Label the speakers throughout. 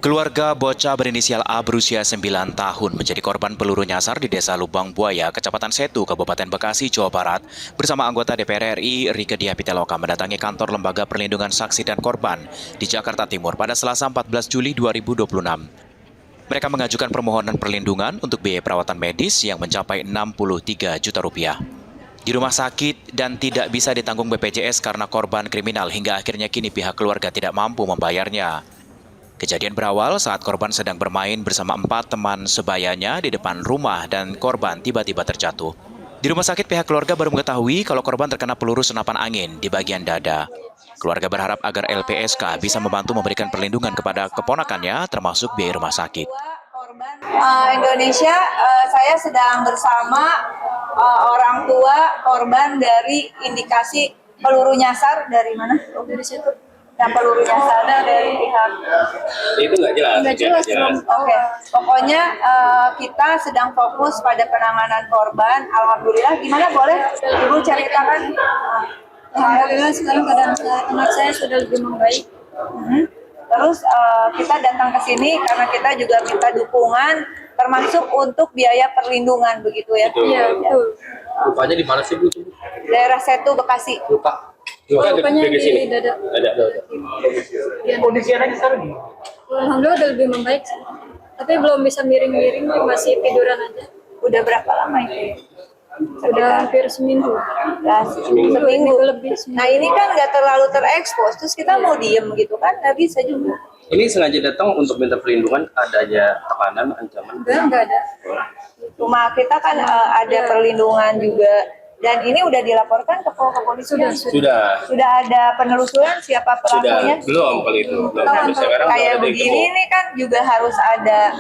Speaker 1: Keluarga bocah berinisial A berusia 9 tahun menjadi korban peluru nyasar di Desa Lubang Buaya, Kecamatan Setu, Kabupaten Bekasi, Jawa Barat, bersama anggota DPR RI Rieke Diah Pitaloka mendatangi kantor Lembaga Perlindungan Saksi dan Korban di Jakarta Timur pada Selasa 14 Juli 2026. Mereka mengajukan permohonan perlindungan untuk biaya perawatan medis yang mencapai 63 juta rupiah. Di rumah sakit dan tidak bisa ditanggung BPJS karena korban kriminal hingga akhirnya kini pihak keluarga tidak mampu membayarnya. Kejadian berawal saat korban sedang bermain bersama 4 teman sebayanya di depan rumah dan korban tiba-tiba terjatuh. Di rumah sakit pihak keluarga baru mengetahui kalau korban terkena peluru senapan angin di bagian dada. Keluarga berharap agar LPSK bisa membantu memberikan perlindungan kepada keponakannya termasuk biaya rumah sakit.
Speaker 2: Indonesia, saya sedang bersama orang tua korban dari indikasi peluru nyasar dari mana? Dari situ. Yang peluru nyasalnya dari pihak
Speaker 3: itu nggak jelas.
Speaker 2: Nggak jelas. Oke. Pokoknya kita sedang fokus pada penanganan korban. Alhamdulillah. Gimana boleh Ibu ceritakan?
Speaker 4: Alhamdulillah sekarang keadaan anak saya sudah lebih membaik.
Speaker 2: Terus kita datang ke sini karena kita juga minta dukungan termasuk untuk biaya perlindungan begitu ya.
Speaker 4: Iya, betul.
Speaker 3: Rupanya di mana sih Bu?
Speaker 2: Daerah Setu, Bekasi.
Speaker 3: Lupa.
Speaker 4: Rupanya di dada.
Speaker 3: Kondisi anaknya sekarang gimana?
Speaker 4: Alhamdulillah udah lebih membaik sih. Tapi belum bisa miring-miring, masih tiduran aja.
Speaker 2: Udah berapa lama itu?
Speaker 4: Udah hampir seminggu.
Speaker 2: Ya, seminggu
Speaker 4: lebih.
Speaker 2: Nah ini kan nggak terlalu terekspos, terus kita mau diem gitu kan nggak bisa juga.
Speaker 3: Ini sengaja datang untuk minta perlindungan, adanya tekanan, ancaman.
Speaker 4: Enggak ada.
Speaker 2: Cuma kita kan ada perlindungan juga. Dan ini udah dilaporkan ke kepolisian. Sudah ada penelusuran siapa pelakunya?
Speaker 3: Belum kali itu. Belum
Speaker 2: Nah,
Speaker 3: sampai sekarang
Speaker 2: kayak begini nih kan juga harus ada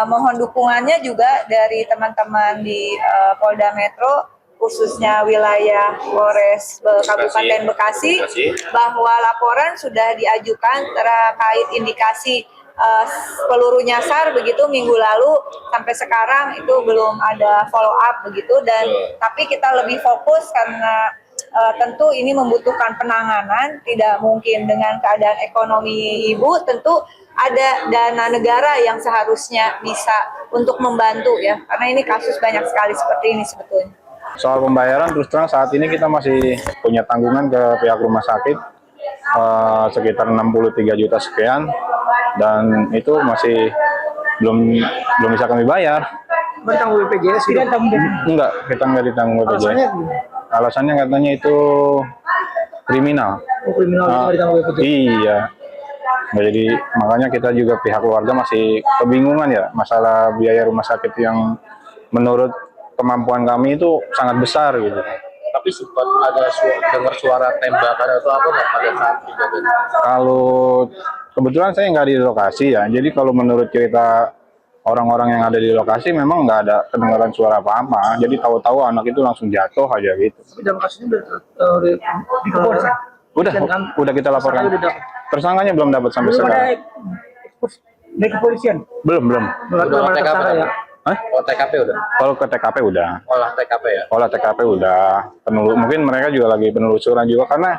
Speaker 2: mohon dukungannya juga dari teman-teman di Polda Metro, khususnya wilayah Polres Kabupaten Bekasi, bahwa laporan sudah diajukan terkait indikasi peluru nyasar begitu minggu lalu, sampai sekarang itu belum ada follow up begitu, dan tapi kita lebih fokus karena tentu ini membutuhkan penanganan, tidak mungkin dengan keadaan ekonomi ibu, tentu ada dana negara yang seharusnya bisa untuk membantu ya, karena ini kasus banyak sekali seperti ini sebetulnya.
Speaker 5: Soal pembayaran terus terang saat ini kita masih punya tanggungan ke pihak rumah sakit sekitar 63 juta sekian, dan itu masih belum bisa kami bayar.
Speaker 6: Bertanggung BPJS tidak tanggung?
Speaker 5: Enggak, kita nggak ditanggung BPJS. Alasannya katanya itu kriminal.
Speaker 6: Oh, kriminal nggak ditanggung BPJS?
Speaker 5: Iya. Nah, jadi makanya kita juga pihak keluarga masih kebingungan ya masalah biaya rumah sakit yang menurut kemampuan kami itu sangat besar gitu.
Speaker 3: Tapi sempat ada dengar suara tembakan atau apa nggak pada saat kejadian?
Speaker 5: Kalau kebetulan saya nggak di lokasi ya, jadi kalau menurut cerita orang-orang yang ada di lokasi memang nggak ada kedengaran suara apa-apa. Jadi tahu-tahu anak itu langsung jatuh aja gitu.
Speaker 6: Tapi dalam kasusnya udah dikeluarkan?
Speaker 5: Udah kita laporkan. Tersangkanya belum dapat sampai sekarang.
Speaker 6: Dari kepolisian?
Speaker 5: Belum.
Speaker 3: Udah olah TKP ya?
Speaker 5: Hah?
Speaker 3: Olah TKP udah?
Speaker 5: Kalau ke TKP udah.
Speaker 3: Olah TKP ya?
Speaker 5: Olah TKP udah. Mungkin mereka juga lagi penelusuran juga karena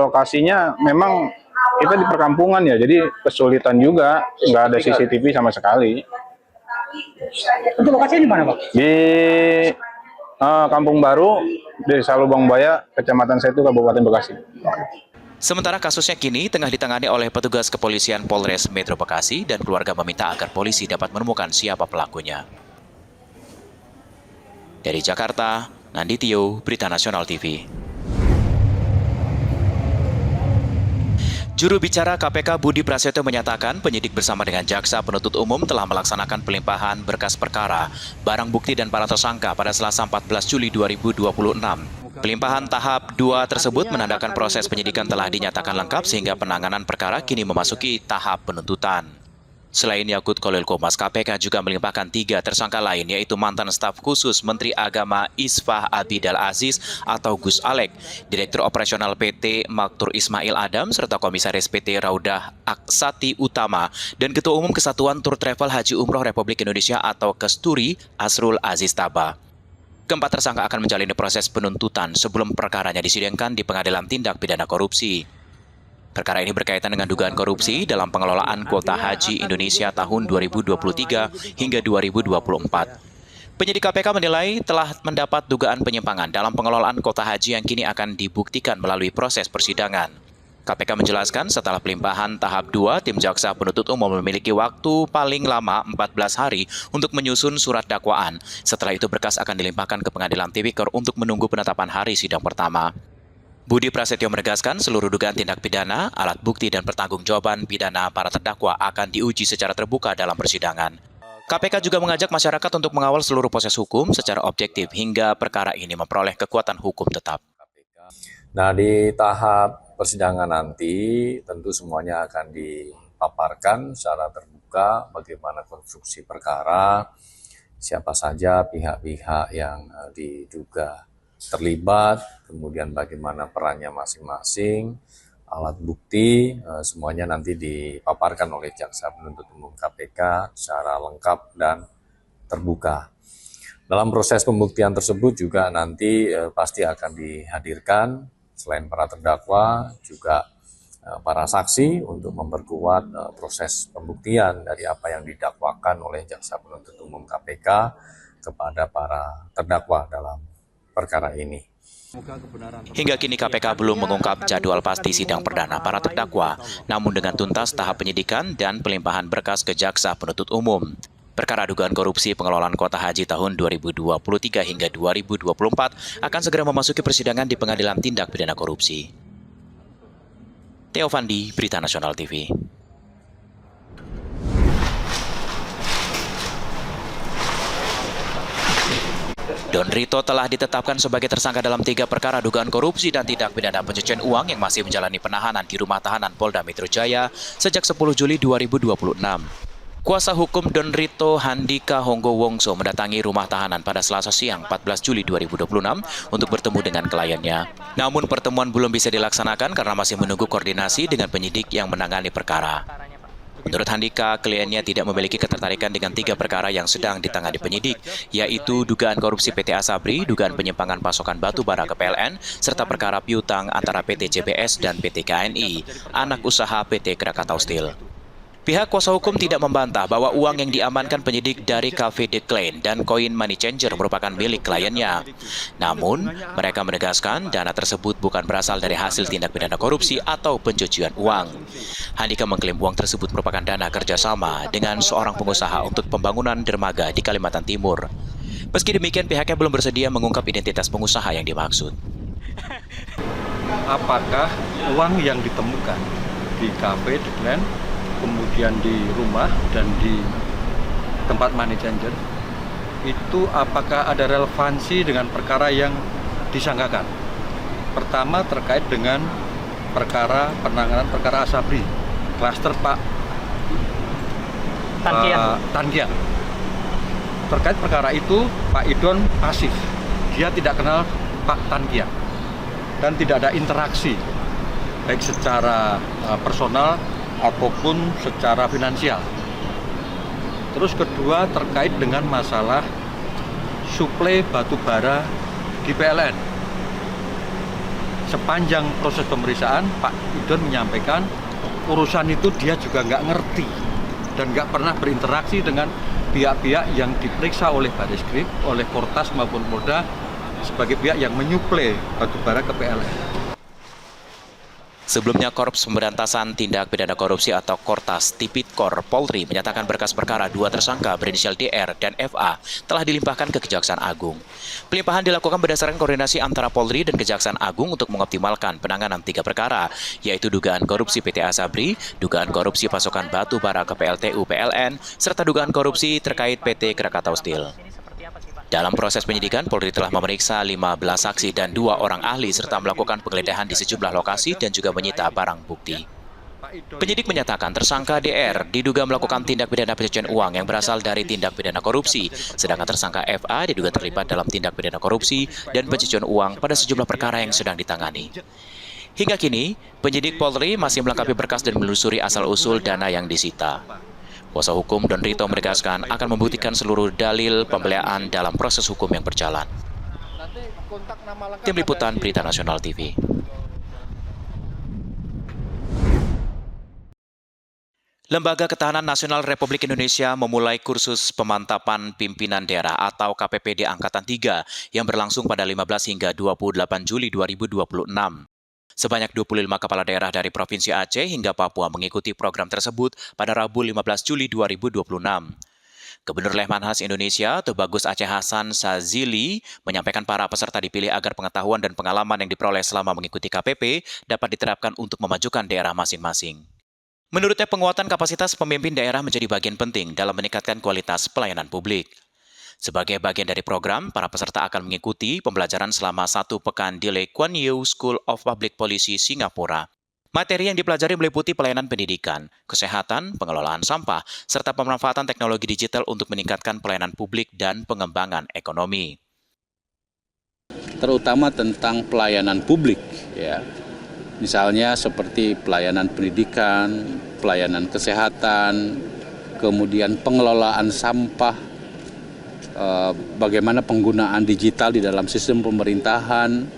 Speaker 5: lokasinya memang kita di perkampungan ya, jadi kesulitan juga, nggak ada CCTV sama sekali.
Speaker 6: Untuk lokasinya di mana, Pak?
Speaker 5: Di Kampung Baru, Desa Lubang Buaya, Kecamatan Setu, Kabupaten Bekasi.
Speaker 1: Sementara kasusnya kini tengah ditangani oleh petugas kepolisian Polres Metro Bekasi dan keluarga meminta agar polisi dapat menemukan siapa pelakunya. Dari Jakarta, Nandi Tio, Berita Nasional TV. Juru bicara KPK Budi Prasetyo menyatakan penyidik bersama dengan jaksa penuntut umum telah melaksanakan pelimpahan berkas perkara, barang bukti dan para tersangka pada Selasa 14 Juli 2026. Pelimpahan tahap 2 tersebut menandakan proses penyidikan telah dinyatakan lengkap sehingga penanganan perkara kini memasuki tahap penuntutan. Selain Yakut Kolil Komas, KPK juga melimpahkan 3 tersangka lain, yaitu mantan staf khusus Menteri Agama Isfah Abidal Aziz atau Gus Alek, Direktur Operasional PT Maktur Ismail Adam, serta Komisaris PT Raudah Aksati Utama, dan Ketua Umum Kesatuan Tur Travel Haji Umroh Republik Indonesia atau Kesturi Asrul Aziz Taba. Keempat tersangka akan menjalani proses penuntutan sebelum perkaranya disidangkan di Pengadilan Tindak Pidana Korupsi. Perkara ini berkaitan dengan dugaan korupsi dalam pengelolaan kuota haji Indonesia tahun 2023 hingga 2024. Penyidik KPK menilai telah mendapat dugaan penyimpangan dalam pengelolaan kuota haji yang kini akan dibuktikan melalui proses persidangan. KPK menjelaskan setelah pelimpahan tahap 2, tim jaksa penuntut umum memiliki waktu paling lama 14 hari untuk menyusun surat dakwaan. Setelah itu berkas akan dilimpahkan ke Pengadilan Tipikor untuk menunggu penetapan hari sidang pertama. Budi Prasetyo menegaskan seluruh dugaan tindak pidana, alat bukti dan pertanggungjawaban pidana para terdakwa akan diuji secara terbuka dalam persidangan. KPK juga mengajak masyarakat untuk mengawal seluruh proses hukum secara objektif hingga perkara ini memperoleh kekuatan hukum tetap.
Speaker 7: Nah, di tahap persidangan nanti tentu semuanya akan dipaparkan secara terbuka bagaimana konstruksi perkara, siapa saja pihak-pihak yang diduga terlibat, kemudian bagaimana perannya masing-masing, alat bukti, semuanya nanti dipaparkan oleh Jaksa Penuntut Umum KPK secara lengkap dan terbuka. Dalam proses pembuktian tersebut juga nanti pasti akan dihadirkan selain para terdakwa juga para saksi untuk memperkuat proses pembuktian dari apa yang didakwakan oleh Jaksa Penuntut Umum KPK kepada para terdakwa dalam perkara ini.
Speaker 1: Hingga kini KPK belum mengungkap jadwal pasti sidang perdana para terdakwa, namun dengan tuntas tahap penyidikan dan pelimpahan berkas ke Jaksa Penuntut Umum. Perkara dugaan korupsi pengelolaan kuota haji tahun 2023 hingga 2024 akan segera memasuki persidangan di Pengadilan Tindak Pidana Korupsi. Theo Fandi, Berita Nasional TV. Don Rito telah ditetapkan sebagai tersangka dalam 3 perkara dugaan korupsi dan tindak pidana pencucian uang yang masih menjalani penahanan di rumah tahanan Polda Metro Jaya sejak 10 Juli 2026. Kuasa hukum Don Rito, Handika Honggo Wongso, mendatangi rumah tahanan pada Selasa siang 14 Juli 2026 untuk bertemu dengan kliennya. Namun pertemuan belum bisa dilaksanakan karena masih menunggu koordinasi dengan penyidik yang menangani perkara. Menurut Handika, kliennya tidak memiliki ketertarikan dengan 3 perkara yang sedang ditangani penyidik, yaitu dugaan korupsi PT Asabri, dugaan penyimpangan pasokan batu bara ke PLN, serta perkara piutang antara PT CBS dan PT KNI, anak usaha PT Krakatau Steel. Pihak kuasa hukum tidak membantah bahwa uang yang diamankan penyidik dari Cafe de Klein dan koin money changer merupakan milik kliennya. Namun, mereka menegaskan dana tersebut bukan berasal dari hasil tindak pidana korupsi atau pencucian uang. Handika mengklaim uang tersebut merupakan dana kerjasama dengan seorang pengusaha untuk pembangunan dermaga di Kalimantan Timur. Meski demikian, pihaknya belum bersedia mengungkap identitas pengusaha yang dimaksud.
Speaker 8: Apakah uang yang ditemukan di Cafe de Klein, kemudian di rumah dan di tempat money changer itu apakah ada relevansi dengan perkara yang disangkakan? Pertama terkait dengan perkara penanganan perkara Asabri, klaster Pak Tankian. Terkait perkara itu Pak Idon pasif, dia tidak kenal Pak Tankian dan tidak ada interaksi baik secara personal ataupun secara finansial. Terus kedua terkait dengan masalah suplai batu bara di PLN. Sepanjang proses pemeriksaan, Pak Idon menyampaikan urusan itu dia juga nggak ngerti dan nggak pernah berinteraksi dengan pihak-pihak yang diperiksa oleh Barreskrim, oleh Kortas maupun Polda sebagai pihak yang menyuplai batu bara ke PLN.
Speaker 1: Sebelumnya, Korps Pemberantasan Tindak Pidana Korupsi atau Kortas Tipikor Polri menyatakan berkas perkara 2 tersangka berinisial DR dan FA telah dilimpahkan ke Kejaksaan Agung. Pelimpahan dilakukan berdasarkan koordinasi antara Polri dan Kejaksaan Agung untuk mengoptimalkan penanganan 3 perkara, yaitu dugaan korupsi PT Asabri, dugaan korupsi pasokan batu bara ke PLTU PLN, serta dugaan korupsi terkait PT Krakatau Steel. Dalam proses penyidikan, Polri telah memeriksa 15 saksi dan 2 orang ahli serta melakukan penggeledahan di sejumlah lokasi dan juga menyita barang bukti. Penyidik menyatakan tersangka DR diduga melakukan tindak pidana pencucian uang yang berasal dari tindak pidana korupsi, sedangkan tersangka FA diduga terlibat dalam tindak pidana korupsi dan pencucian uang pada sejumlah perkara yang sedang ditangani. Hingga kini, penyidik Polri masih melengkapi berkas dan menelusuri asal-usul dana yang disita. Kuasa hukum Don Rito menegaskan akan membuktikan seluruh dalil pembelian dalam proses hukum yang berjalan. Tim Liputan Berita Nasional TV. Lembaga Ketahanan Nasional Republik Indonesia memulai kursus pemantapan pimpinan daerah atau KPPD Angkatan 3 yang berlangsung pada 15 hingga 28 Juli 2026. Sebanyak 25 kepala daerah dari Provinsi Aceh hingga Papua mengikuti program tersebut pada Rabu 15 Juli 2026. Gubernur Lemhanas Indonesia, Tubagus Aceh Hasan Sazili, menyampaikan para peserta dipilih agar pengetahuan dan pengalaman yang diperoleh selama mengikuti KPP dapat diterapkan untuk memajukan daerah masing-masing. Menurutnya, penguatan kapasitas pemimpin daerah menjadi bagian penting dalam meningkatkan kualitas pelayanan publik. Sebagai bagian dari program, para peserta akan mengikuti pembelajaran selama 1 pekan di Lee Kuan Yew School of Public Policy, Singapura. Materi yang dipelajari meliputi pelayanan pendidikan, kesehatan, pengelolaan sampah, serta pemanfaatan teknologi digital untuk meningkatkan pelayanan publik dan pengembangan ekonomi.
Speaker 3: Terutama tentang pelayanan publik, ya. Misalnya seperti pelayanan pendidikan, pelayanan kesehatan, kemudian pengelolaan sampah, bagaimana penggunaan digital di dalam sistem pemerintahan,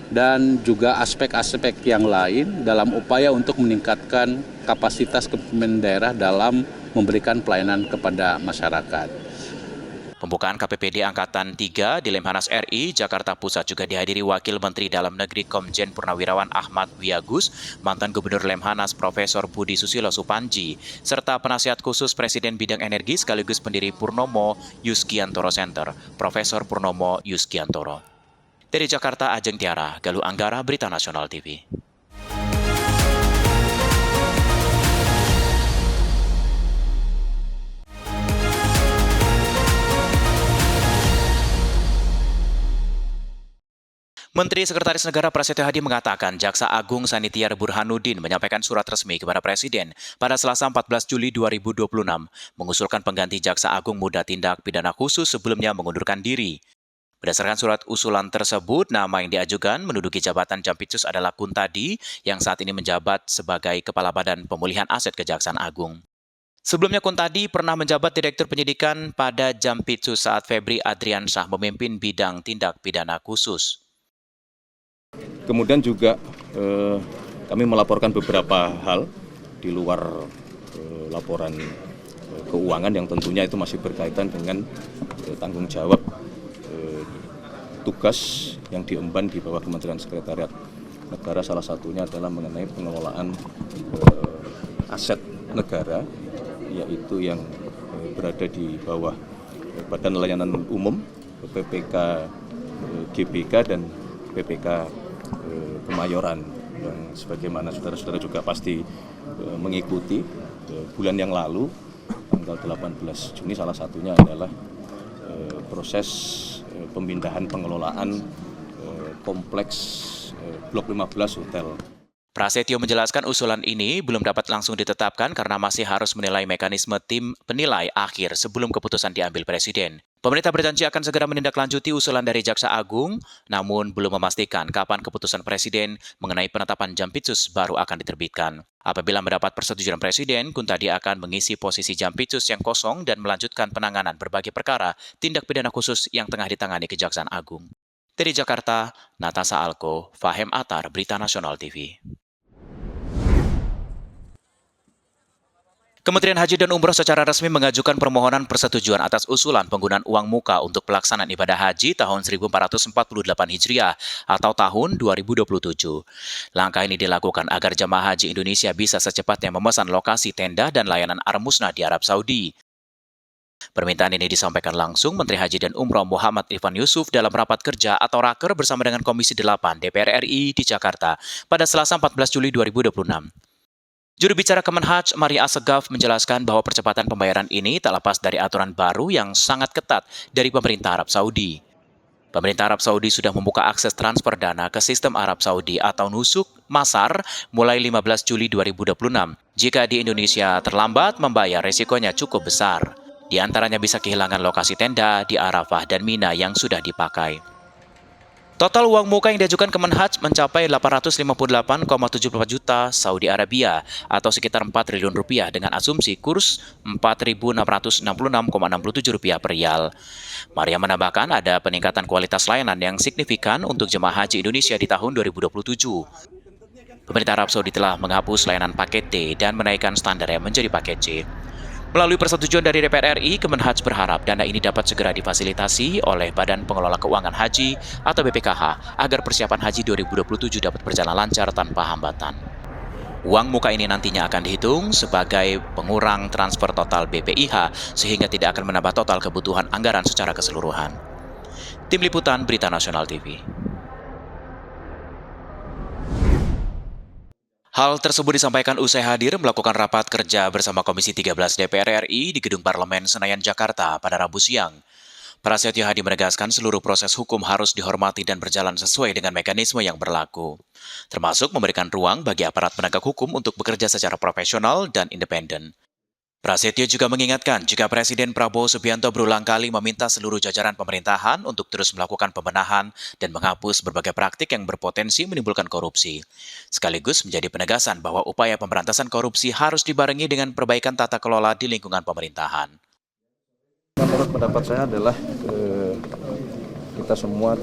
Speaker 3: dan juga aspek-aspek yang lain dalam upaya untuk meningkatkan kapasitas kepemimpinan daerah dalam memberikan pelayanan kepada masyarakat.
Speaker 1: Pembukaan KPPD Angkatan 3 di Lemhanas RI, Jakarta Pusat juga dihadiri Wakil Menteri Dalam Negeri Komjen Purnawirawan Ahmad Wiyagus, mantan Gubernur Lemhanas Profesor Budi Susilo Supanji, serta penasihat khusus Presiden Bidang Energi sekaligus pendiri Purnomo Yuskiantoro Center, Profesor Purnomo Yuskiantoro. Dari Jakarta, Ajeng Tiara, Galuh Anggara, Berita Nasional TV. Menteri Sekretaris Negara Prasetyo Hadi mengatakan Jaksa Agung Sanitiar Burhanuddin menyampaikan surat resmi kepada Presiden pada Selasa 14 Juli 2026 mengusulkan pengganti Jaksa Agung Muda Tindak Pidana Khusus sebelumnya mengundurkan diri. Berdasarkan surat usulan tersebut, nama yang diajukan menduduki jabatan Jampitsus adalah Kuntadi yang saat ini menjabat sebagai Kepala Badan Pemulihan Aset Kejaksaan Agung. Sebelumnya Kuntadi pernah menjabat Direktur Penyidikan pada Jampitsus saat Febri Adriansyah memimpin bidang tindak pidana khusus.
Speaker 9: Kemudian juga kami melaporkan beberapa hal di luar laporan keuangan yang tentunya itu masih berkaitan dengan tanggung jawab tugas yang diemban di bawah Kementerian Sekretariat Negara. Salah satunya adalah mengenai pengelolaan aset negara, yaitu yang berada di bawah Badan Layanan Umum, PPK GBK dan PPK Kemayoran, yang sebagaimana saudara-saudara juga pasti mengikuti bulan yang lalu, tanggal 18 Juni, salah satunya adalah proses pemindahan pengelolaan kompleks Blok 15 Hotel.
Speaker 1: Prasetyo menjelaskan usulan ini belum dapat langsung ditetapkan karena masih harus menilai mekanisme tim penilai akhir sebelum keputusan diambil Presiden. Pemerintah berjanji akan segera menindaklanjuti usulan dari Jaksa Agung, namun belum memastikan kapan keputusan Presiden mengenai penetapan Jampitsus baru akan diterbitkan. Apabila mendapat persetujuan Presiden, Kuntadi akan mengisi posisi Jampitsus yang kosong dan melanjutkan penanganan berbagai perkara tindak pidana khusus yang tengah ditangani Kejaksaan Agung. Dari Jakarta, Natasa Alko, Fahem Atar, Berita Nasional TV. Kementerian Haji dan Umroh secara resmi mengajukan permohonan persetujuan atas usulan penggunaan uang muka untuk pelaksanaan ibadah haji tahun 1448 Hijriah atau tahun 2027. Langkah ini dilakukan agar jemaah haji Indonesia bisa secepatnya memesan lokasi tenda dan layanan armusna di Arab Saudi. Permintaan ini disampaikan langsung Menteri Haji dan Umroh Muhammad Irfan Yusuf dalam rapat kerja atau raker bersama dengan Komisi 8 DPR RI di Jakarta pada Selasa 14 Juli 2026. Juru bicara Kemenhaj, Maria Assegaf, menjelaskan bahwa percepatan pembayaran ini tak lepas dari aturan baru yang sangat ketat dari pemerintah Arab Saudi. Pemerintah Arab Saudi sudah membuka akses transfer dana ke sistem Arab Saudi atau nusuk Masar mulai 15 Juli 2026. Jika di Indonesia terlambat membayar, resikonya cukup besar. Di antaranya bisa kehilangan lokasi tenda di Arafah dan Mina yang sudah dipakai. Total uang muka yang diajukan Kemenhaj mencapai 858,74 juta Saudi Arabia atau sekitar 4 triliun rupiah dengan asumsi kurs 4.666,67 rupiah per rial. Maria menambahkan ada peningkatan kualitas layanan yang signifikan untuk jemaah haji Indonesia di tahun 2027. Pemerintah Arab Saudi telah menghapus layanan paket D dan menaikkan standarnya menjadi paket C. Melalui persetujuan dari DPR RI, Kemenhaj berharap dana ini dapat segera difasilitasi oleh Badan Pengelola Keuangan Haji atau BPKH agar persiapan Haji 2027 dapat berjalan lancar tanpa hambatan. Uang muka ini nantinya akan dihitung sebagai pengurang transfer total BPIH sehingga tidak akan menambah total kebutuhan anggaran secara keseluruhan. Tim Liputan Berita Nasional TV. Hal tersebut disampaikan usai hadir melakukan rapat kerja bersama Komisi 13 DPR RI di Gedung Parlemen Senayan, Jakarta pada Rabu siang. Prasetyo Hadi menegaskan seluruh proses hukum harus dihormati dan berjalan sesuai dengan mekanisme yang berlaku, termasuk memberikan ruang bagi aparat penegak hukum untuk bekerja secara profesional dan independen. Prasetyo juga mengingatkan jika Presiden Prabowo Subianto berulang kali meminta seluruh jajaran pemerintahan untuk terus melakukan pembenahan dan menghapus berbagai praktik yang berpotensi menimbulkan korupsi. Sekaligus menjadi penegasan bahwa upaya pemberantasan korupsi harus dibarengi dengan perbaikan tata kelola di lingkungan pemerintahan.
Speaker 9: Menurut pendapat saya adalah kita semua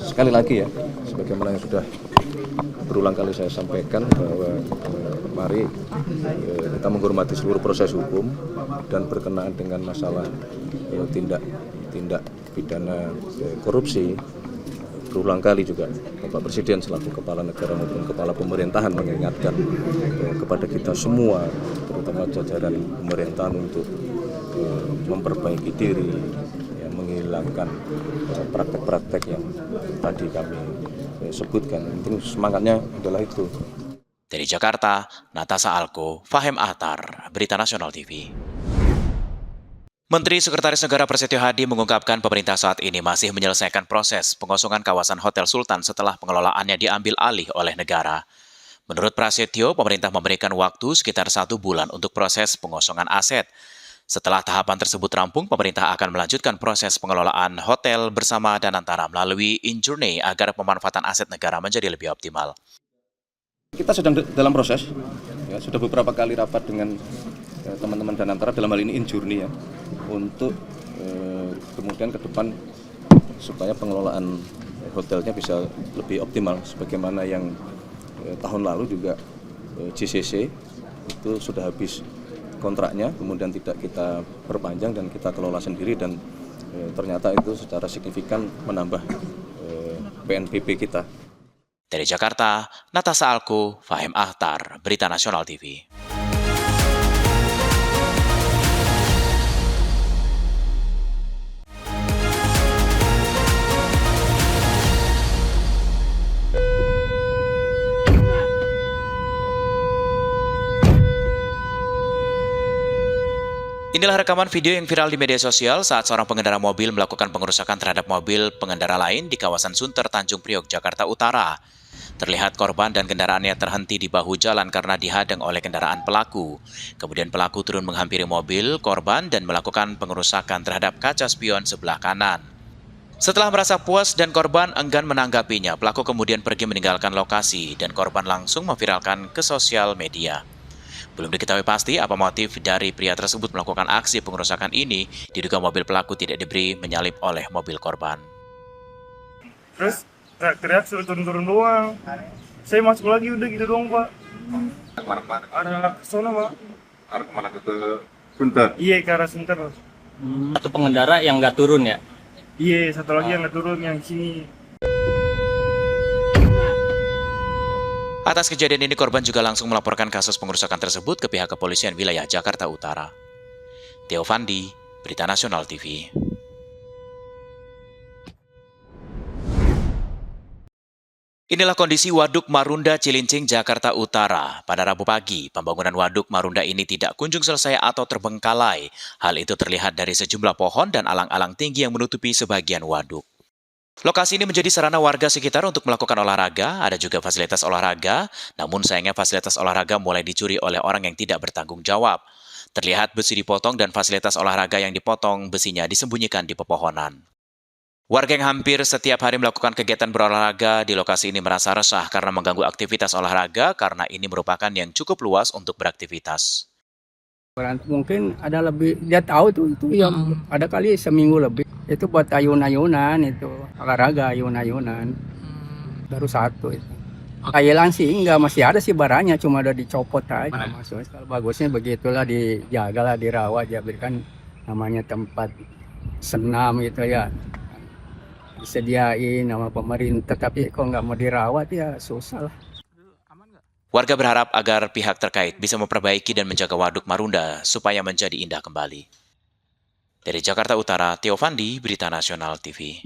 Speaker 9: sekali lagi ya, sebagaimana yang sudah berulang kali saya sampaikan bahwa mari kita menghormati seluruh proses hukum dan berkenaan dengan masalah tindak pidana korupsi. Berulang kali juga Bapak Presiden selaku Kepala Negara maupun Kepala Pemerintahan mengingatkan kepada kita semua, terutama jajaran pemerintahan untuk memperbaiki diri, ya, menghilangkan praktek-praktek yang tadi kami sebutkan. Penting semangatnya adalah itu.
Speaker 1: Dari Jakarta, Natasha Alko, Fahim Ahtar, Berita Nasional TV. Menteri Sekretaris Negara Prasetyo Hadi mengungkapkan pemerintah saat ini masih menyelesaikan proses pengosongan kawasan Hotel Sultan setelah pengelolaannya diambil alih oleh negara. Menurut Prasetyo, pemerintah memberikan waktu sekitar 1 bulan untuk proses pengosongan aset. Setelah tahapan tersebut rampung, pemerintah akan melanjutkan proses pengelolaan hotel bersama Danantara melalui InJourney agar pemanfaatan aset negara menjadi lebih optimal.
Speaker 9: Kita sedang dalam proses, ya, sudah beberapa kali rapat dengan teman-teman Danantara, dalam hal ini InJourney ya, untuk kemudian ke depan supaya pengelolaan hotelnya bisa lebih optimal, sebagaimana yang tahun lalu juga JCC itu sudah habis kontraknya, kemudian tidak kita perpanjang dan kita kelola sendiri, dan ternyata itu secara signifikan menambah PNBP kita.
Speaker 1: Dari Jakarta, Natasha Alko, Fahim Ahtar, Berita Nasional TV. Inilah rekaman video yang viral di media sosial saat seorang pengendara mobil melakukan pengerusakan terhadap mobil pengendara lain di kawasan Sunter, Tanjung Priok, Jakarta Utara. Terlihat korban dan kendaraannya terhenti di bahu jalan karena dihadang oleh kendaraan pelaku. Kemudian pelaku turun menghampiri mobil korban dan melakukan pengerusakan terhadap kaca spion sebelah kanan. Setelah merasa puas dan korban enggan menanggapinya, pelaku kemudian pergi meninggalkan lokasi dan korban langsung memviralkan ke sosial media. Belum diketahui pasti apa motif dari pria tersebut melakukan aksi pengerusakan ini, diduga mobil pelaku tidak diberi menyalip oleh mobil korban.
Speaker 10: Terus teriak-teriak suruh turun-turun doang. Saya masuk lagi udah gitu doang, Pak.
Speaker 11: Kemana-mana?
Speaker 10: Arah ke sana, Pak.
Speaker 11: Arah kemana, ke Sunter?
Speaker 10: Iya, ke arah Sunter.
Speaker 6: Satu pengendara yang nggak turun ya?
Speaker 10: Iya, satu lagi yang nggak turun, yang sini.
Speaker 1: Atas kejadian ini, korban juga langsung melaporkan kasus pengerusakan tersebut ke pihak kepolisian wilayah Jakarta Utara. Theo Fandi, Berita Nasional TV. Inilah kondisi Waduk Marunda Cilincing, Jakarta Utara. Pada Rabu pagi, pembangunan Waduk Marunda ini tidak kunjung selesai atau terbengkalai. Hal itu terlihat dari sejumlah pohon dan alang-alang tinggi yang menutupi sebagian waduk. Lokasi ini menjadi sarana warga sekitar untuk melakukan olahraga, ada juga fasilitas olahraga, namun sayangnya fasilitas olahraga mulai dicuri oleh orang yang tidak bertanggung jawab. Terlihat besi dipotong dan fasilitas olahraga yang dipotong besinya disembunyikan di pepohonan. Warga yang hampir setiap hari melakukan kegiatan berolahraga di lokasi ini merasa resah karena mengganggu aktivitas olahraga karena ini merupakan yang cukup luas untuk beraktivitas.
Speaker 6: Mungkin ada lebih, dia tahu itu yang ada kali seminggu lebih. Itu buat ayun-ayunan, itu olahraga ayun-ayunan. Baru satu itu. Thailand sih enggak, masih ada sih barangnya, cuma udah dicopot aja. Maksudnya kalau bagusnya begitulah, dijagalah, dirawat, ya berikan namanya tempat senam gitu ya. Disediain sama pemerintah, tapi kok nggak mau dirawat ya susah lah.
Speaker 1: Warga berharap agar pihak terkait bisa memperbaiki dan menjaga Waduk Marunda supaya menjadi indah kembali. Dari Jakarta Utara, Theo Fandi, Berita Nasional TV.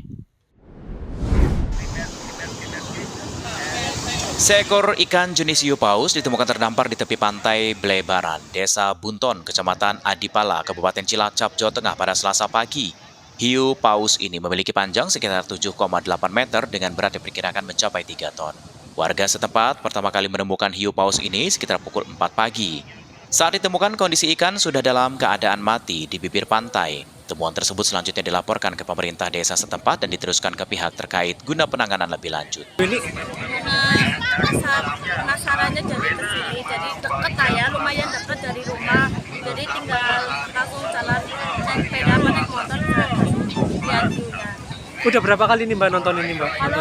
Speaker 1: Seekor ikan jenis hiu paus ditemukan terdampar di tepi pantai Blebaran, Desa Bunton, Kecamatan Adipala, Kabupaten Cilacap, Jawa Tengah pada Selasa pagi. Hiu paus ini memiliki panjang sekitar 7,8 meter dengan berat diperkirakan mencapai 3 ton. Warga setempat pertama kali menemukan hiu paus ini sekitar pukul 4 pagi. Saat ditemukan, kondisi ikan sudah dalam keadaan mati di bibir pantai. Temuan tersebut selanjutnya dilaporkan ke pemerintah desa setempat dan diteruskan ke pihak terkait guna penanganan lebih lanjut.
Speaker 12: Penasarannya jadi ke sini, jadi deket lah ya, lumayan deket dari rumah. Jadi tinggal langsung jalan naik sepeda atau naik motor lihat hiunya.
Speaker 13: Udah berapa kali nih Mbak nonton ini Mbak?
Speaker 12: Kalau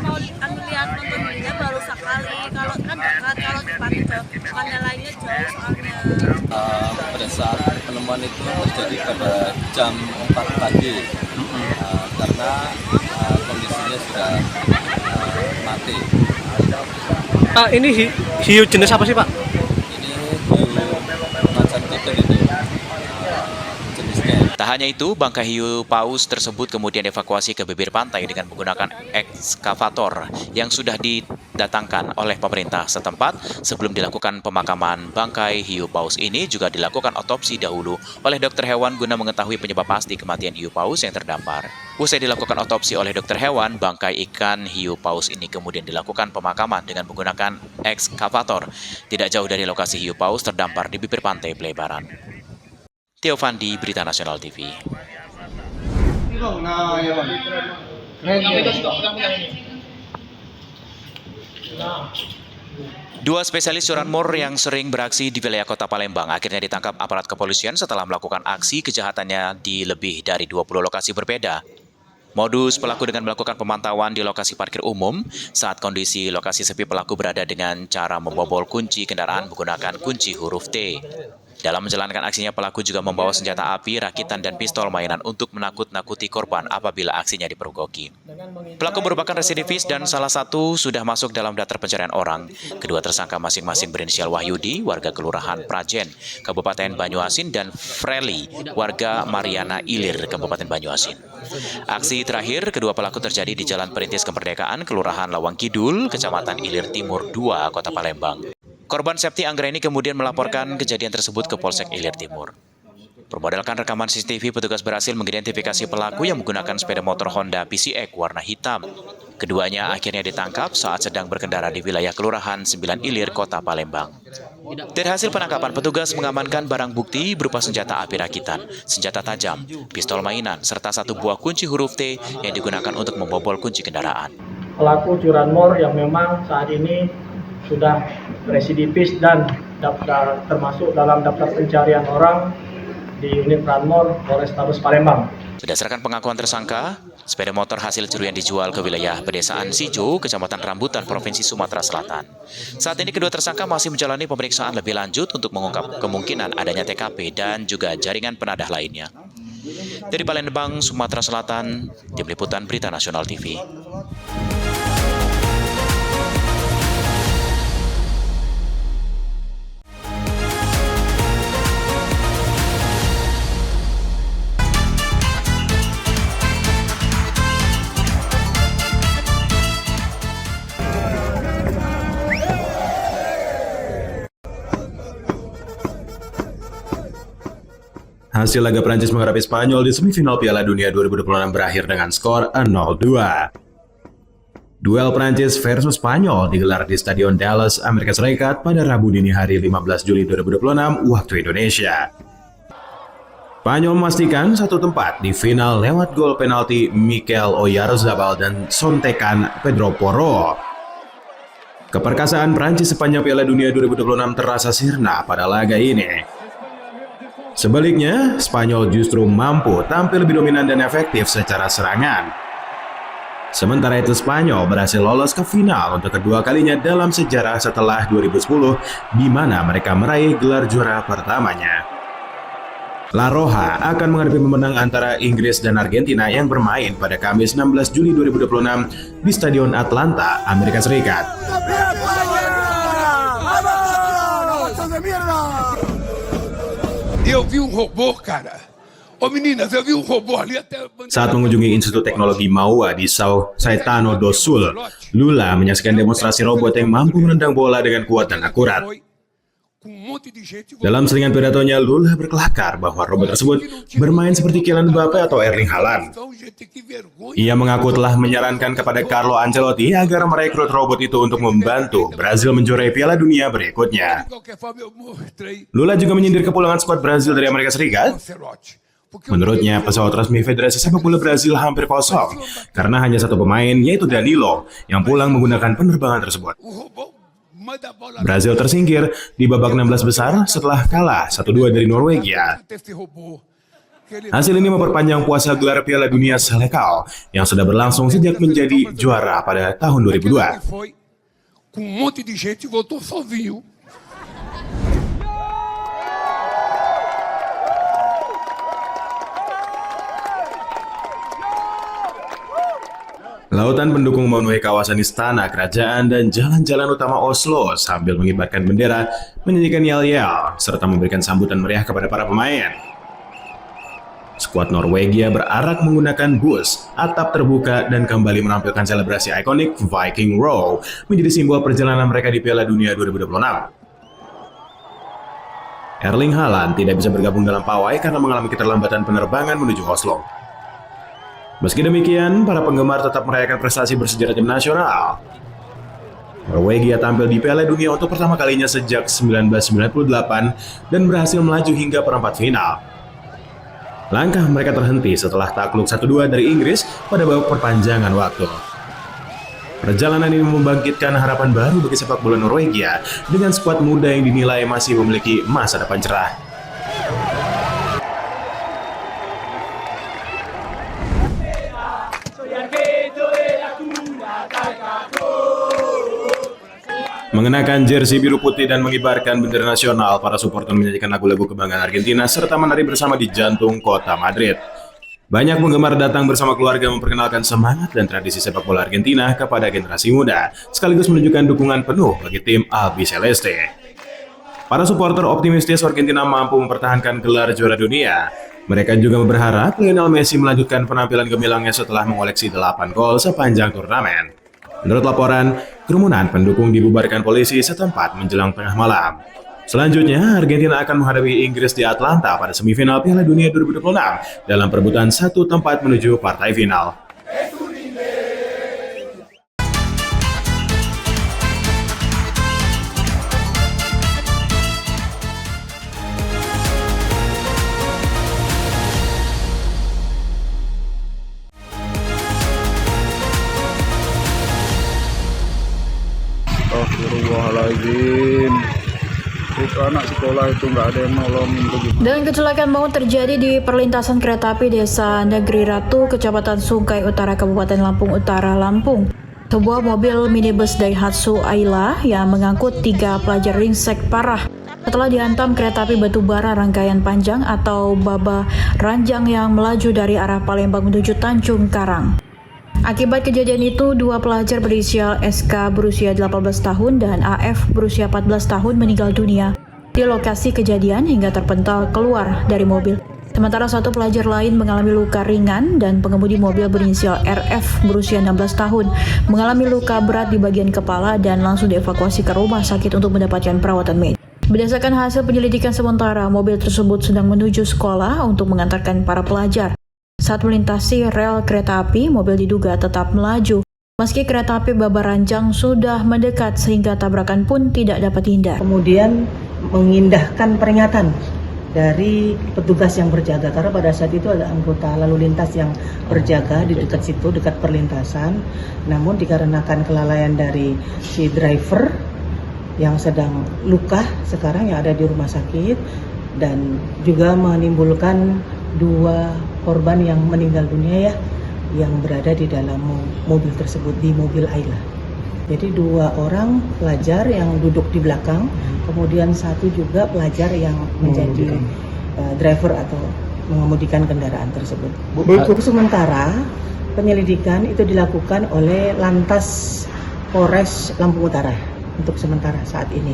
Speaker 12: mau lihat nonton hiunya baru sekali, kalau kan dekat, kalau depan depannya lainnya jauh soalnya.
Speaker 14: Pada saat penemuan itu terjadi pada jam 4 pagi karena kondisinya sudah mati.
Speaker 13: Ini hiu jenis apa sih Pak?
Speaker 14: Ini hiu macan tutul itu jenisnya.
Speaker 1: Tak hanya itu, bangkai hiu paus tersebut kemudian dievakuasi ke bibir pantai dengan menggunakan ekskavator yang sudah didatangkan oleh pemerintah setempat. Sebelum dilakukan pemakaman bangkai hiu paus ini juga dilakukan otopsi dahulu oleh dokter hewan guna mengetahui penyebab pasti kematian hiu paus yang terdampar. Usai dilakukan otopsi oleh dokter hewan, bangkai ikan hiu paus ini kemudian dilakukan pemakaman dengan menggunakan ekskavator tidak jauh dari lokasi hiu paus terdampar di bibir pantai Blebaran. Theo Fandi, Berita Nasional TV. Dua spesialis curanmor yang sering beraksi di wilayah Kota Palembang akhirnya ditangkap aparat kepolisian setelah melakukan aksi kejahatannya di lebih dari 20 lokasi berbeda. Modus pelaku dengan melakukan pemantauan di lokasi parkir umum. Saat kondisi lokasi sepi, pelaku berada dengan cara membobol kunci kendaraan menggunakan kunci huruf T. Dalam menjalankan aksinya, pelaku juga membawa senjata api, rakitan, dan pistol mainan untuk menakut-nakuti korban apabila aksinya dipergoki. Pelaku merupakan residivis dan salah satu sudah masuk dalam daftar pencarian orang. Kedua tersangka masing-masing berinisial Wahyudi, warga Kelurahan Prajen, Kabupaten Banyuasin, dan Freli, warga Mariana Ilir, Kabupaten Banyuasin. Aksi terakhir kedua pelaku terjadi di Jalan Perintis Kemerdekaan, Kelurahan Lawang Kidul, Kecamatan Ilir Timur 2, Kota Palembang. Korban Septi Anggreni kemudian melaporkan kejadian tersebut ke Polsek Ilir Timur. Bermodalkan rekaman CCTV, petugas berhasil mengidentifikasi pelaku yang menggunakan sepeda motor Honda PCX warna hitam. Keduanya akhirnya ditangkap saat sedang berkendara di wilayah Kelurahan 9 Ilir, Kota Palembang. Dari hasil penangkapan, petugas mengamankan barang bukti berupa senjata api rakitan, senjata tajam, pistol mainan, serta satu buah kunci huruf T yang digunakan untuk membobol kunci kendaraan.
Speaker 15: Pelaku curanmor yang memang saat ini sudah residivis dan termasuk dalam daftar pencarian orang di unit Ranmor Polrestabes Palembang.
Speaker 1: Berdasarkan pengakuan tersangka, sepeda motor hasil curi yang dijual ke wilayah Pedesaan Sijo, Kecamatan Rambutan, Provinsi Sumatera Selatan. Saat ini kedua tersangka masih menjalani pemeriksaan lebih lanjut untuk mengungkap kemungkinan adanya TKP dan juga jaringan penadah lainnya. Dari Palembang, Sumatera Selatan, Tim Liputan Berita Nasional TV.
Speaker 16: Hasil laga Prancis menghadapi Spanyol di semifinal Piala Dunia 2026 berakhir dengan skor 0-2. Duel Prancis versus Spanyol digelar di Stadion Dallas, Amerika Serikat pada Rabu dini hari 15 Juli 2026 waktu Indonesia. Spanyol memastikan satu tempat di final lewat gol penalti Mikel Oyarzabal dan sontekan Pedro Porro. Keperkasaan Prancis sepanjang Piala Dunia 2026 terasa sirna pada laga ini. Sebaliknya, Spanyol justru mampu tampil lebih dominan dan efektif secara serangan. Sementara itu Spanyol berhasil lolos ke final untuk kedua kalinya dalam sejarah setelah 2010, di mana mereka meraih gelar juara pertamanya. La Roja akan menghadapi pemenang antara Inggris dan Argentina yang bermain pada Kamis 16 Juli 2026 di Stadion Atlanta, Amerika Serikat.
Speaker 17: Eu vi robô, cara. Oh meninas, eu vi robô ali até...
Speaker 16: Saat mengunjungi Institut Teknologi Mauá di São Caetano do Sul, Lula menyaksikan demonstrasi robot yang mampu menendang bola dengan kuat dan akurat. Dalam selingan pidatonya, Lula berkelakar bahwa robot tersebut bermain seperti Kylian Mbappe atau Erling Haaland. Ia mengaku telah menyarankan kepada Carlo Ancelotti agar merekrut robot itu untuk membantu Brazil menjuarai Piala Dunia berikutnya. Lula juga menyindir kepulangan skuad Brazil dari Amerika Serikat. Menurutnya, pesawat resmi Federasi Sepak Bola Brazil hampir kosong karena hanya satu pemain, yaitu Danilo, yang pulang menggunakan penerbangan tersebut. Brazil tersingkir di babak 16 besar setelah kalah 1-2 dari Norwegia. Hasil ini memperpanjang puasa gelar Piala Dunia Seleção yang sudah berlangsung sejak menjadi juara pada tahun 2002. Lautan pendukung memenuhi kawasan istana, kerajaan, dan jalan-jalan utama Oslo sambil mengibarkan bendera, menyanyikan yel-yel, serta memberikan sambutan meriah kepada para pemain. Skuad Norwegia berarak menggunakan bus, atap terbuka, dan kembali menampilkan selebrasi ikonik Viking Row, menjadi simbol perjalanan mereka di Piala Dunia 2026. Erling Haaland tidak bisa bergabung dalam pawai karena mengalami keterlambatan penerbangan menuju Oslo. Meski demikian, para penggemar tetap merayakan prestasi bersejarah tim nasional. Norwegia tampil di Piala Dunia untuk pertama kalinya sejak 1998 dan berhasil melaju hingga perempat final. Langkah mereka terhenti setelah takluk 1-2 dari Inggris pada babak perpanjangan waktu. Perjalanan ini membangkitkan harapan baru bagi sepak bola Norwegia dengan skuad muda yang dinilai masih memiliki masa depan cerah. Mengenakan jersey biru putih dan mengibarkan bendera nasional, para supporter menyanyikan lagu-lagu kebanggaan Argentina serta menari bersama di jantung kota Madrid. Banyak penggemar datang bersama keluarga memperkenalkan semangat dan tradisi sepak bola Argentina kepada generasi muda, sekaligus menunjukkan dukungan penuh bagi tim Albiceleste. Para supporter optimistis Argentina mampu mempertahankan gelar juara dunia. Mereka juga berharap Lionel Messi melanjutkan penampilan gemilangnya setelah mengoleksi 8 gol sepanjang turnamen. Menurut laporan, kerumunan pendukung dibubarkan polisi setempat menjelang tengah malam. Selanjutnya, Argentina akan menghadapi Inggris di Atlanta pada semifinal Piala Dunia 2026 dalam perebutan satu tempat menuju partai final.
Speaker 5: Astagfirullahaladzim. Itu anak sekolah itu nggak ada yang nolongin begitu.
Speaker 18: Dan kecelakaan maut terjadi di perlintasan kereta api Desa Negeri Ratu, Kecamatan Sungkai Utara, Kabupaten Lampung Utara, Lampung. Sebuah mobil minibus Daihatsu Ayla yang mengangkut 3 pelajar ringsek parah setelah dihantam kereta api batubara rangkaian panjang atau baba ranjang yang melaju dari arah Palembang menuju Tanjung Karang. Akibat kejadian itu, 2 pelajar berinisial SK berusia 18 tahun dan AF berusia 14 tahun meninggal dunia di lokasi kejadian hingga terpental keluar dari mobil. Sementara 1 pelajar lain mengalami luka ringan dan pengemudi mobil berinisial RF berusia 16 tahun mengalami luka berat di bagian kepala dan langsung dievakuasi ke rumah sakit untuk mendapatkan perawatan medis. Berdasarkan hasil penyelidikan sementara, mobil tersebut sedang menuju sekolah untuk mengantarkan para pelajar. Saat melintasi rel kereta api, mobil diduga tetap melaju. Meski kereta api baba ranjang sudah mendekat sehingga tabrakan pun tidak dapat dihindar.
Speaker 19: Kemudian mengindahkan peringatan dari petugas yang berjaga karena pada saat itu ada anggota lalu lintas yang berjaga di dekat situ, dekat perlintasan. Namun dikarenakan kelalaian dari si driver yang sedang luka sekarang yang ada di rumah sakit dan juga menimbulkan 2 korban yang meninggal dunia ya, yang berada di dalam mobil tersebut, di mobil Ayla. Jadi 2 orang pelajar yang duduk di belakang, kemudian 1 juga pelajar yang menjadi driver atau mengemudikan kendaraan tersebut. Untuk sementara penyelidikan itu dilakukan oleh Lantas Polres Lampung Utara untuk sementara saat ini.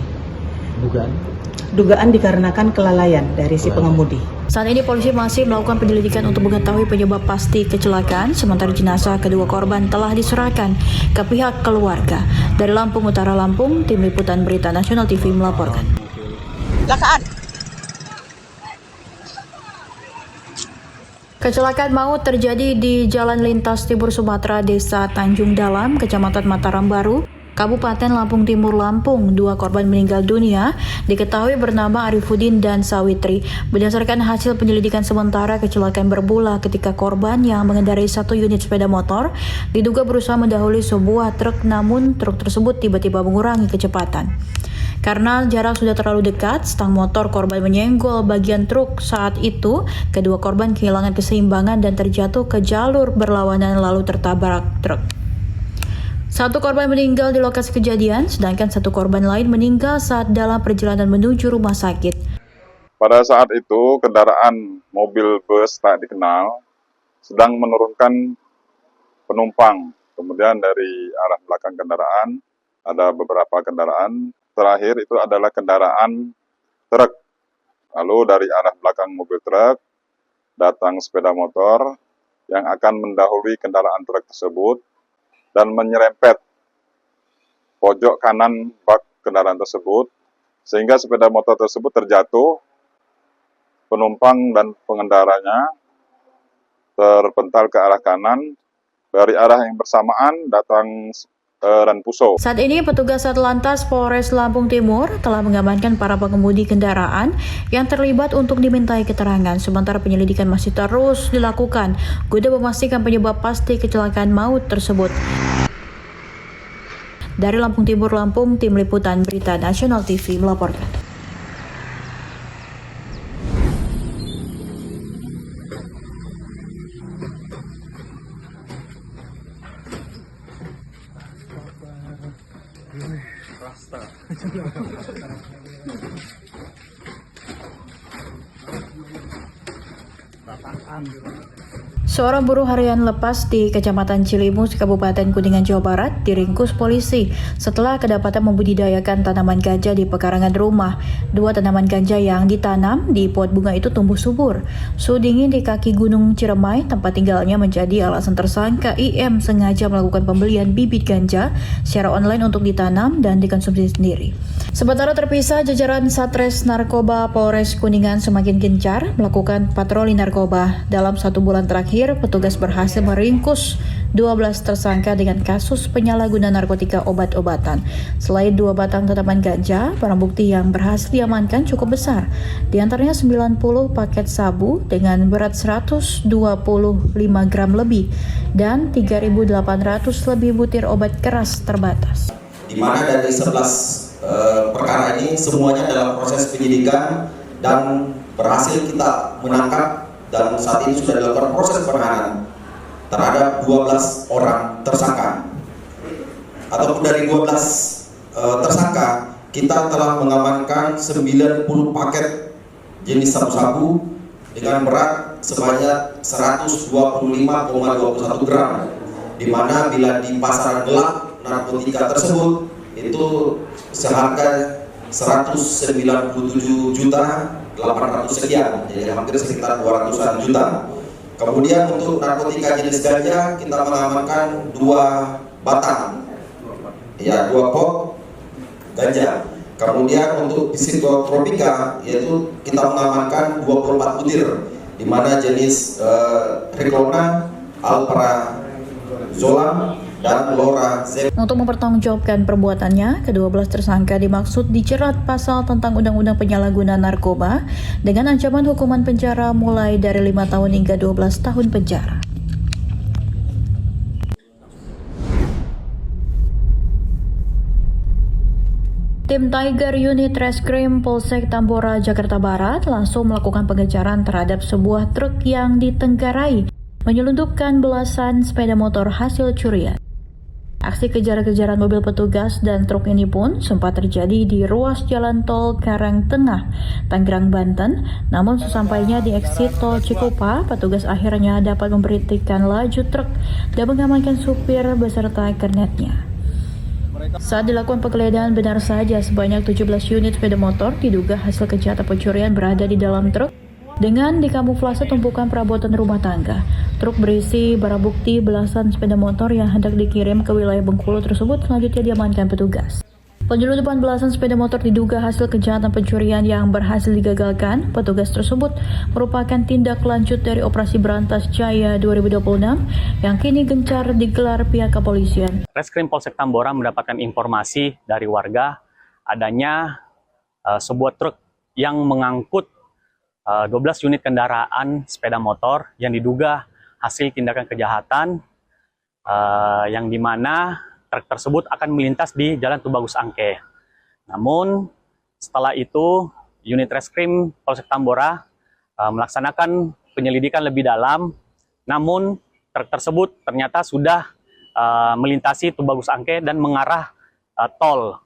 Speaker 19: Dugaan dikarenakan kelalaian dari si pengemudi.
Speaker 18: Saat ini polisi masih melakukan penyelidikan untuk mengetahui penyebab pasti kecelakaan, sementara jenazah kedua korban telah diserahkan ke pihak keluarga. Dari Lampung Utara, Lampung, Tim Liputan Berita Nasional TV melaporkan. Kecelakaan maut terjadi di Jalan Lintas Timur Sumatera, Desa Tanjung Dalam, Kecamatan Mataram Baru, Kabupaten Lampung Timur, Lampung. 2 korban meninggal dunia diketahui bernama Arifuddin dan Sawitri. Berdasarkan hasil penyelidikan sementara, kecelakaan bermula ketika korban yang mengendarai 1 unit sepeda motor diduga berusaha mendahului sebuah truk, namun truk tersebut tiba-tiba mengurangi kecepatan. Karena jarak sudah terlalu dekat, stang motor korban menyenggol bagian truk. Saat itu, kedua korban kehilangan keseimbangan dan terjatuh ke jalur berlawanan lalu tertabrak truk. 1 korban meninggal di lokasi kejadian, sedangkan 1 korban lain meninggal saat dalam perjalanan menuju rumah sakit.
Speaker 11: Pada saat itu, kendaraan mobil bus tak dikenal sedang menurunkan penumpang. Kemudian dari arah belakang kendaraan, ada beberapa kendaraan. Terakhir itu adalah kendaraan truk. Lalu dari arah belakang mobil truk, datang sepeda motor yang akan mendahului kendaraan truk tersebut dan menyerempet pojok kanan bak kendaraan tersebut, sehingga sepeda motor tersebut terjatuh, penumpang dan pengendaranya terpental ke arah kanan. Dari arah yang bersamaan datang Ranpuso.
Speaker 18: Saat ini petugas Satlantas Polres Lampung Timur telah mengamankan para pengemudi kendaraan yang terlibat untuk dimintai keterangan. Sementara penyelidikan masih terus dilakukan guna memastikan penyebab pasti kecelakaan maut tersebut. Dari Lampung Timur, Lampung, Tim Liputan Berita Nasional TV melaporkan. Seorang buruh harian lepas di Kecamatan Cilimus, Kabupaten Kuningan, Jawa Barat, diringkus polisi setelah kedapatan membudidayakan tanaman ganja di pekarangan rumah. 2 tanaman ganja yang ditanam di pot bunga itu tumbuh subur. Suhu dingin di kaki Gunung Ciremai, tempat tinggalnya, menjadi alasan tersangka IM sengaja melakukan pembelian bibit ganja secara online untuk ditanam dan dikonsumsi sendiri. Sementara terpisah, jajaran Satres Narkoba Polres Kuningan semakin gencar melakukan patroli narkoba. Dalam 1 bulan terakhir, petugas berhasil meringkus 12 tersangka dengan kasus penyalahgunaan narkotika obat-obatan. Selain 2 batang tanaman ganja, barang bukti yang berhasil diamankan cukup besar. Di antaranya 90 paket sabu dengan berat 125 gram lebih dan 3.800 lebih butir obat keras terbatas.
Speaker 20: Di mana dari 11 perkara ini semuanya dalam proses penyidikan dan berhasil kita menangkap, dan saat ini sudah dilakukan proses penahanan terhadap 12 orang tersangka. Ataupun dari 12 tersangka, kita telah mengamankan 90 paket jenis sabu-sabu dengan berat sebanyak 125,21 gram, di mana bila di pasaran gelap narkotika tersebut itu seharga 197.800 sekian, jadi hampir sekitar 200-an juta. Kemudian untuk narkotika jenis ganja kita mengamankan 2 batang, ya 2 pot ganja. Kemudian untuk psikotropika yaitu kita mengamankan 24 butir, di mana jenis Riklona, Alprazolam, dan Lora Z.
Speaker 18: Untuk mempertanggungjawabkan perbuatannya, ke-12 tersangka dimaksud dijerat pasal tentang Undang-Undang Penyalahgunaan Narkoba dengan ancaman hukuman penjara mulai dari 5 tahun hingga 12 tahun penjara. Tim Tiger Unit Reskrim Polsek Tambora, Jakarta Barat langsung melakukan pengejaran terhadap sebuah truk yang ditenggarai menyelundupkan belasan sepeda motor hasil curian. Aksi kejar-kejaran mobil petugas dan truk ini pun sempat terjadi di ruas jalan tol Karangtengah, Tangerang, Banten. Namun sesampainya di eksit tol Cikupa, petugas akhirnya dapat memberhentikan laju truk dan mengamankan supir beserta kernetnya. Saat dilakukan penggeledahan, benar saja sebanyak 17 unit sepeda motor diduga hasil kejahatan pencurian berada di dalam truk dengan dikamuflase tumpukan perabotan rumah tangga. Truk berisi barang bukti belasan sepeda motor yang hendak dikirim ke wilayah Bengkulu tersebut selanjutnya diamankan petugas. Penyeludupan belasan sepeda motor diduga hasil kejahatan pencurian yang berhasil digagalkan. Petugas tersebut merupakan tindak lanjut dari Operasi Berantas Jaya 2026 yang kini gencar digelar pihak kepolisian.
Speaker 21: Reskrim Polsek Tambora mendapatkan informasi dari warga adanya sebuah truk yang mengangkut 12 unit kendaraan sepeda motor yang diduga hasil tindakan kejahatan yang dimana truk tersebut akan melintas di Jalan Tubagus Angke. Namun setelah itu unit reskrim Polsek Tambora melaksanakan penyelidikan lebih dalam, namun truk tersebut ternyata sudah melintasi Tubagus Angke dan mengarah tol.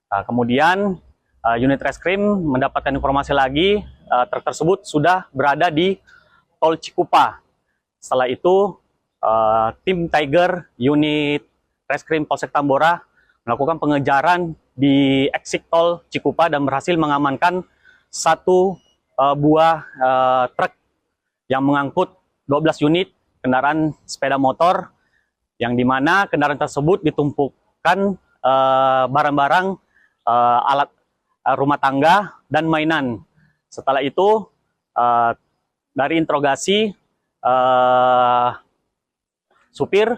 Speaker 21: Kemudian unit reskrim mendapatkan informasi lagi truk tersebut sudah berada di tol Cikupa. Setelah itu tim Tiger unit reskrim Polsek Tambora melakukan pengejaran di eksit tol Cikupa dan berhasil mengamankan satu buah truk yang mengangkut 12 unit kendaraan sepeda motor yang dimana kendaraan tersebut ditumpukan barang-barang alat rumah tangga dan mainan. Setelah itu dari interogasi supir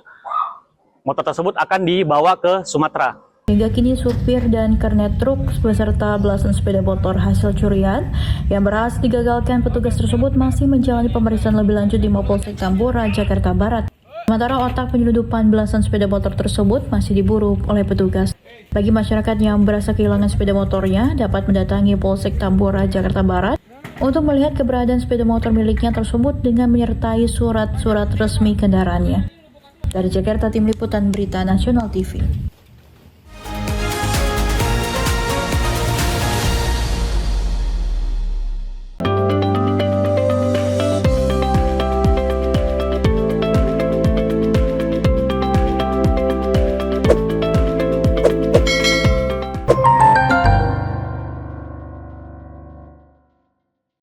Speaker 21: motor tersebut akan dibawa ke Sumatera.
Speaker 18: Hingga kini supir dan kernet truk beserta belasan sepeda motor hasil curian yang berhasil digagalkan petugas tersebut masih menjalani pemeriksaan lebih lanjut di Mapolsek Tambora, Jakarta Barat. Sementara otak penyeludupan belasan sepeda motor tersebut masih diburu oleh petugas. Bagi masyarakat yang berasa kehilangan sepeda motornya dapat mendatangi Polsek Tambora, Jakarta Barat untuk melihat keberadaan sepeda motor miliknya tersebut dengan menyertai surat-surat resmi kendaraannya. Dari Jakarta, Tim Liputan Berita Nasional TV.